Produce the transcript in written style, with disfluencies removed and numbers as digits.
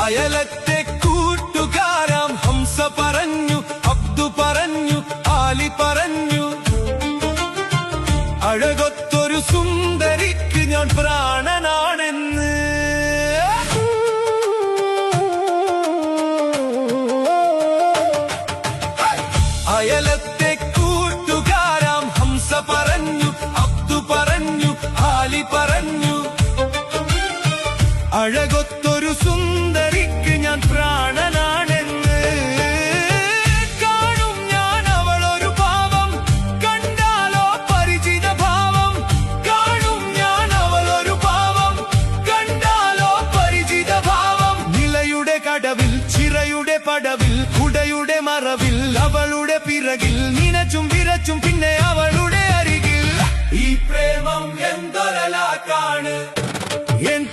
അയലത്തെ കൂട്ടുകാരാം ഹംസ പറഞ്ഞു, അബ്ദു പറഞ്ഞു, ആലി പറഞ്ഞു, അഴകൊത്തൊരു സുന്ദരിക്ക് ഞാൻ പ്രാണനാണെന്ന്. അയലത്തെ കൂട്ടുകാരാം ഹംസ പറഞ്ഞു, അബ്ദു പറഞ്ഞു, ആലി പറഞ്ഞു, അഴകൊത്തൊരു സുന്ദരിക്ക് ഞാൻ പ്രാണനാണെന്ന്. കാണും ഞാൻ അവളൊരു ഭാവം, കണ്ടാലോ പരിചിത ഭാവം. കാണും ഞാൻ അവളൊരു ഭാവം, കണ്ടാലോ പരിചിത ഭാവം. നിലയുടെ കടവിൽ, ചിറയുടെ പടവിൽ, കുടയുടെ മറവിൽ, അവളുടെ പിറകിൽ നിനച്ചും വിരച്ചും പിന്നെ അവളുടെ അരികിൽ. ഈ പ്രേമം എന്തൊരലാക്കാണ്, എൻ